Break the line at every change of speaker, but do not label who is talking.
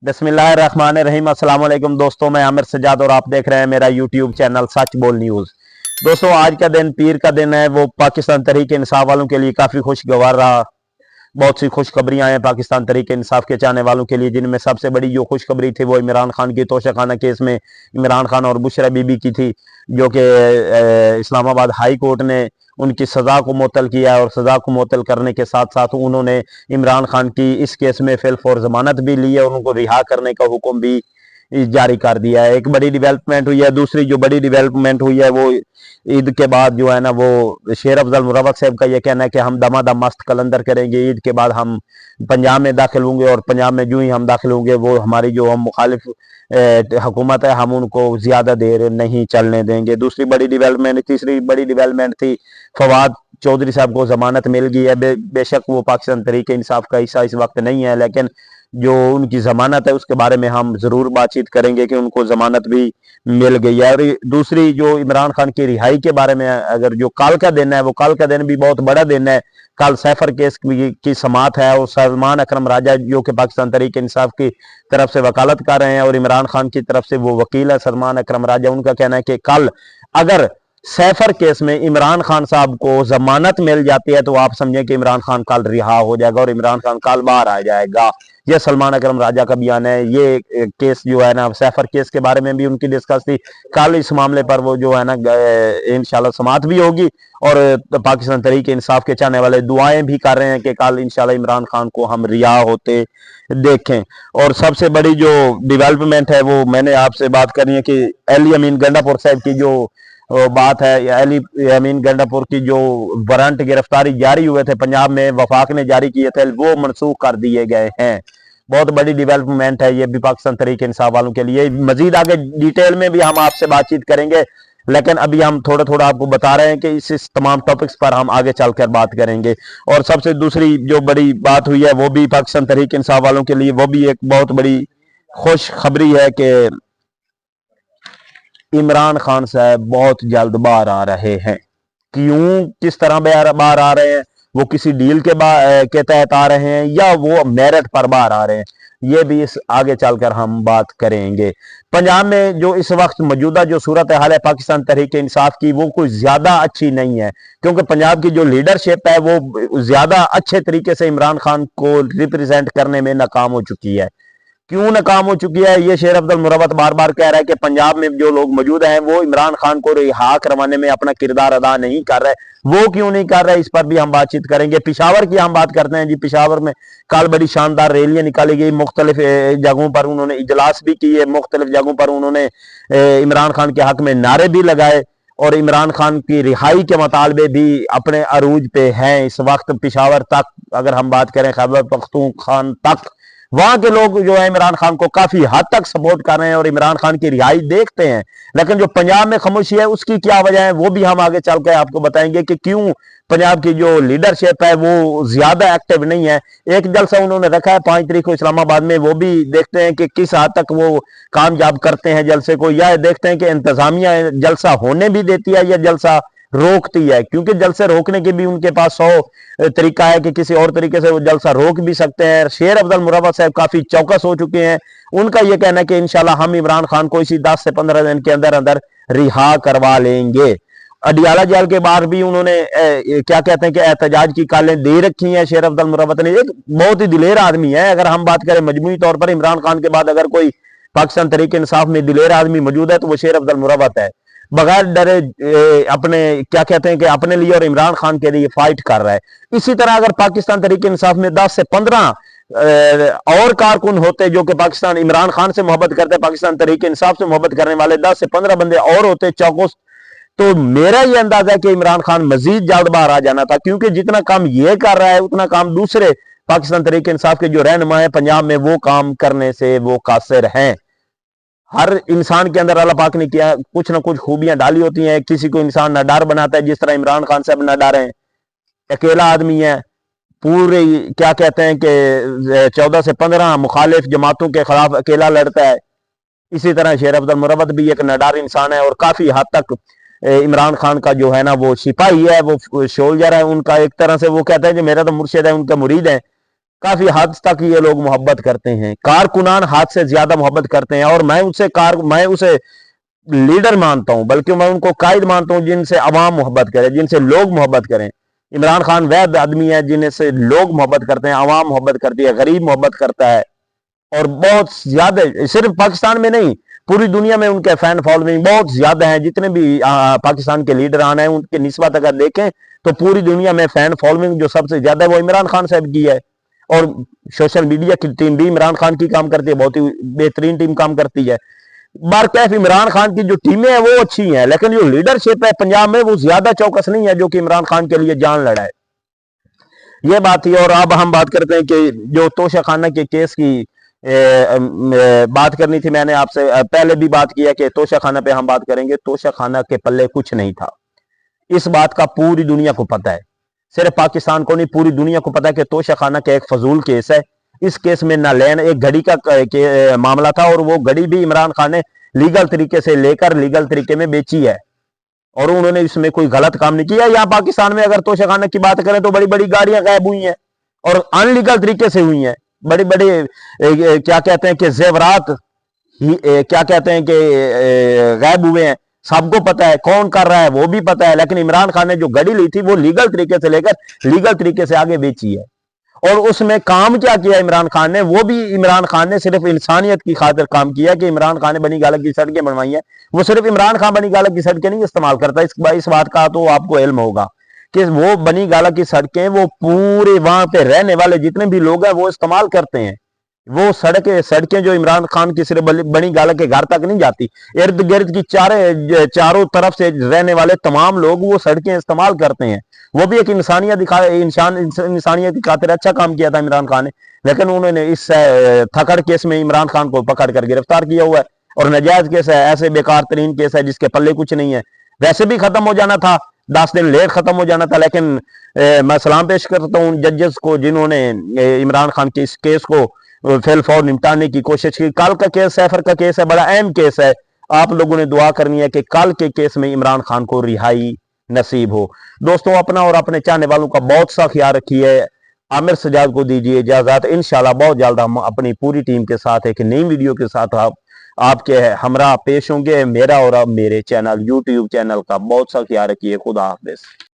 बिस्मिल्लाहिर्रहमानिर्रहीम। अस्सलाम वालेकुम दोस्तों, मैं आमिर सजाद और आप देख रहे हैं मेरा यूट्यूब चैनल सच बोल न्यूज़। दोस्तों, आज का दिन पीर का दिन है। वो पाकिस्तान तहरीक इंसाफ वालों के लिए काफ़ी खुशगवार रहा। बहुत सी खुशखबरियां हैं पाकिस्तान तहरीक इंसाफ के चाहने वालों के लिए, जिनमें सबसे बड़ी जो खुशखबरी थी वो इमरान खान की तोशाखाना केस में इमरान खान और बुशरा बीबी की थी, जो कि इस्लामाबाद हाई कोर्ट ने उनकी सज़ा को मुअत्तल किया है। और सज़ा को मुअत्तल करने के साथ साथ उन्होंने इमरान खान की इस केस में फिल फॉर जमानत भी ली है और उनको रिहा करने का हुक्म भी जारी कर दिया है। एक बड़ी डेवलपमेंट हुई है। दूसरी जो बड़ी डेवलपमेंट हुई है वो ईद के बाद जो है ना, वो शेर अफजल मुरवत साहब का ये कहना है कि हम दमादम मस्त कलंदर करेंगे, ईद के बाद हम पंजाब में दाखिल होंगे और पंजाब में जो ही हम दाखिल होंगे वो हमारी जो हम मुखालिफ हुकूमत है हम उनको ज़्यादा देर नहीं चलने देंगे। दूसरी बड़ी डेवलपमेंट, तीसरी बड़ी डेवलपमेंट थी फवाद चौधरी साहब को जमानत मिल गई है। बेशक वो पाकिस्तान तहरीक इंसाफ का हिस्सा इस वक्त नहीं है, लेकिन जो उनकी जमानत है उसके बारे में हम जरूर बातचीत करेंगे कि उनको जमानत भी मिल गई है। और दूसरी जो इमरान खान की रिहाई के बारे में, अगर जो कल का दिन है वो कल का दिन भी बहुत बड़ा दिन है। कल सैफर केस की समाअत है और सलमान अकरम राजा जो कि पाकिस्तान तहरीक इंसाफ की तरफ से वकालत कर रहे हैं और इमरान खान की तरफ से वो वकील है सलमान अकरम राजा, उनका कहना है कि कल अगर सैफर केस में इमरान खान साहब को जमानत मिल जाती है तो आप समझें कि इमरान खान कल रिहा हो जाएगा और इमरान खान कल बाहर आ जाएगा। यह सलमान अकरम राजा का बयान है। ये केस जो है ना, सैफर केस के बारे में भी उनकी डिस्कस थी। कल इस मामले पर वो जो है ना इंशाल्लाह समाअत भी होगी और पाकिस्तान तहरीक इंसाफ के चाहने वाले दुआएं भी कर रहे हैं कि कल इंशाल्लाह इमरान खान को हम रिहा होते देखें। और सबसे बड़ी जो डेवलपमेंट है वो मैंने आपसे बात करनी है कि अली अमीन गंडापुर साहब की जो बात है। अली अमीन गंडापुर की जो वारंट गिरफ्तारी जारी हुए थे पंजाब में, वफाक ने जारी किए थे, वो मनसूख कर दिए गए हैं। बहुत बड़ी डेवलपमेंट है ये भी पाकिस्तान तहरीक इंसाफ वालों के लिए। मजीद आगे डिटेल में भी हम आपसे बातचीत करेंगे, लेकिन अभी हम थोड़ा थोड़ा आपको बता रहे हैं कि इस तमाम टॉपिक्स पर हम आगे चलकर बात करेंगे। और सबसे दूसरी जो बड़ी बात हुई है वो भी पाकिस्तान तहरीक इंसाफ वालों के लिए वो भी एक बहुत बड़ी खुश खबरी है कि इमरान खान साहब बहुत जल्द बाहर आ रहे हैं। क्यों, किस तरह बाहर आ रहे हैं? वो किसी डील के तहत आ रहे हैं या वो मेरिट पर बाहर आ रहे हैं? ये भी इस आगे चलकर हम बात करेंगे। पंजाब में जो इस वक्त मौजूदा जो सूरत हाल है पाकिस्तान तहरीक इंसाफ की, वो कोई ज्यादा अच्छी नहीं है, क्योंकि पंजाब की जो लीडरशिप है वो ज्यादा अच्छे तरीके से इमरान खान को रिप्रेजेंट करने में नाकाम हो चुकी है। क्यों नाकाम हो चुकी है? ये शेर अब्दुल मुरवत बार बार कह रहा है कि पंजाब में जो लोग मौजूद हैं वो इमरान खान को रिहा करवाने में अपना किरदार अदा नहीं कर रहे। वो क्यों नहीं कर रहे, इस पर भी हम बातचीत करेंगे। पिशावर की हम बात करते हैं जी। पिशावर में कल बड़ी शानदार रैलियां निकाली गई, मुख्तलिफ जगहों पर उन्होंने इजलास भी किए, मुख्तलिफ जगहों पर उन्होंने इमरान खान के हक में नारे भी लगाए और इमरान खान की रिहाई के मुतालबे भी अपने अरूज पे हैं इस वक्त। पिशावर तक अगर हम बात करें, खैबर पख्तूनख्वा तक, वहां के लोग जो है इमरान खान को काफी हद तक सपोर्ट कर रहे हैं और इमरान खान की रिहाई देखते हैं। लेकिन जो पंजाब में खामोशी है उसकी क्या वजह है वो भी हम आगे चल कर आपको बताएंगे कि क्यों पंजाब की जो लीडरशिप है वो ज्यादा एक्टिव नहीं है। एक जलसा उन्होंने रखा है 5 तारीख को इस्लामाबाद में, वो भी देखते हैं कि किस हद तक वो कामयाब करते हैं जलसे को, या देखते हैं कि इंतजामिया जलसा होने भी देती है या जलसा रोकती है, क्योंकि जलसे रोकने के भी उनके पास 100 तरीका है कि किसी और तरीके से वो जलसा रोक भी सकते हैं। शेर अफजल मुरवत साहब काफी चौकस हो चुके हैं। उनका यह कहना है कि इंशाल्लाह हम इमरान खान को इसी 10 से 15 दिन के अंदर अंदर रिहा करवा लेंगे। अडियाला जेल के बाहर भी उन्होंने क्या कहते हैं कि एहतजाज की कालें दे रखी हैं। शेर अफजल मुरवत ने, एक बहुत ही दिलेर आदमी है। अगर हम बात करें मजमूई तौर पर इमरान खान के बाद अगर कोई पाकिस्तान तहरीक इंसाफ में दिलेर आदमी मौजूद है तो वो शेर अफजल मुरवत है। बगैर डरे अपने क्या कहते हैं कि अपने लिए और इमरान खान के लिए फाइट कर रहा है। इसी तरह अगर पाकिस्तान तहरीक इंसाफ में 10 से 15 और कारकुन होते जो कि पाकिस्तान इमरान खान से मोहब्बत करते, पाकिस्तान तहरीक इंसाफ से मोहब्बत करने वाले 10 से 15 बंदे और होते चौकस, तो मेरा यह अंदाजा है कि इमरान खान मजीद जल्द बाहर आ जाना था, क्योंकि जितना काम ये कर रहा है उतना काम दूसरे पाकिस्तान तहरीक इंसाफ के जो रहनुमा है पंजाब में वो काम करने से वो कासिर हैं। हर इंसान के अंदर अल्लाह पाक ने किया कुछ ना कुछ खूबियां डाली होती हैं। किसी को इंसान न डर बनाता है, जिस तरह इमरान खान साहब न डर हैं, अकेला आदमी है, पूरे क्या कहते हैं कि 14 से 15 मुखालिफ जमातों के खिलाफ अकेला लड़ता है। इसी तरह शेर अब्दुल मुरवत भी एक नडार इंसान है और काफी हद तक इमरान खान का जो है ना वो सिपाही है, वो सोल्जर है उनका। एक तरह से वो कहते हैं कि मेरा तो मुर्शिद है, उनका मुरीद है। काफी हद तक ये लोग मोहब्बत करते हैं, कारकुनान हाथ से ज्यादा मोहब्बत करते हैं। और मैं उसे लीडर मानता हूं, बल्कि मैं उनको कायद मानता हूं जिनसे अवाम मोहब्बत करे, जिनसे लोग मोहब्बत करें। इमरान खान वह आदमी है जिनसे लोग मोहब्बत करते हैं, अवाम मोहब्बत करती है, गरीब मोहब्बत करता है। और बहुत ज्यादा, सिर्फ पाकिस्तान में नहीं, पूरी दुनिया में उनके फैन फॉलोइंग बहुत ज्यादा है। जितने भी पाकिस्तान के लीडर आने हैं, उनके निस्बत अगर देखें तो पूरी दुनिया में फैन फॉलोइंग जो सबसे ज्यादा है वो इमरान खान साहब की है। और सोशल मीडिया की टीम भी इमरान खान की काम करती है, बहुत ही बेहतरीन टीम काम करती है। बारकैफ इमरान खान की जो टीमें हैं वो अच्छी हैं, लेकिन जो लीडरशिप है पंजाब में वो ज्यादा चौकस नहीं है, जो कि इमरान खान के लिए जान लड़ा है। ये बात थी। और अब हम बात करते हैं कि जो तोशा खाना के केस की बात करनी थी। मैंने आपसे पहले भी बात किया कि तोशा खाना पे हम बात करेंगे। तोशा खाना के पल्ले कुछ नहीं था, इस बात का पूरी दुनिया को पता है। सिर्फ पाकिस्तान को नहीं, पूरी दुनिया को पता है कि तोशा खाना का एक फजूल केस है। इस केस में नालैन एक घड़ी का मामला था, और वो घड़ी भी इमरान खान ने लीगल तरीके से लेकर लीगल तरीके में बेची है, और उन्होंने इसमें कोई गलत काम नहीं किया। यहाँ पाकिस्तान में अगर तोशा खाना की बात करें तो बड़ी बड़ी गाड़ियां गायब हुई हैं और अनलीगल तरीके से हुई हैं। बड़ी बड़ी क्या कहते हैं कि जेवरात क्या कहते हैं कि गायब हुए हैं। सबको पता है कौन कर रहा है, वो भी पता है। लेकिन इमरान खान ने जो घड़ी ली थी वो लीगल तरीके से लेकर लीगल तरीके से आगे बेची है। और उसमें काम क्या किया इमरान खान ने, वो भी इमरान खान ने सिर्फ इंसानियत की खातिर काम किया कि इमरान खान ने बनी गालक की सड़कें बनवाई हैं। वो सिर्फ इमरान खान बनी गालक की सड़कें नहीं इस्तेमाल करता, इस बात का तो आपको इल्म होगा कि वो बनी गालक की सड़कें वो पूरे वहां पे रहने वाले जितने भी लोग हैं वो इस्तेमाल करते हैं। वो सड़कें जो इमरान खान की सिर्फ बनी गालक के घर तक नहीं जाती, इर्द गिर्द की चारों तरफ से रहने वाले तमाम लोग वो सड़कें इस्तेमाल करते हैं। वो भी एक इंसानियत की खातिर अच्छा काम किया था इमरान खान ने। लेकिन उन्होंने इस थकड़ केस में इमरान खान को पकड़ कर गिरफ्तार किया हुआ है, और नाजायज केस है, ऐसे बेकार तरीन केस है जिसके पल्ले कुछ नहीं है। वैसे भी खत्म हो जाना था, 10 दिन लेट खत्म हो जाना था। लेकिन मैं सलाम पेश करता हूँ जजेस को जिन्होंने इमरान खान के इस केस को फिल फौर निपटाने की कोशिश की। कल का केस सैफर का केस है, बड़ा अहम केस है। आप लोगों ने दुआ करनी है कि कल के केस में इमरान खान को रिहाई नसीब हो। दोस्तों, अपना और अपने चाहने वालों का बहुत सा ख्याल रखिए। आमिर सजाद को दीजिए इजाजत। इंशाल्लाह बहुत जल्द हम अपनी पूरी टीम के साथ एक नई वीडियो के साथ आपके हमरा पेश होंगे। मेरा और अब मेरे चैनल यूट्यूब चैनल का बहुत सा ख्याल रखिए। खुदा हाफिज।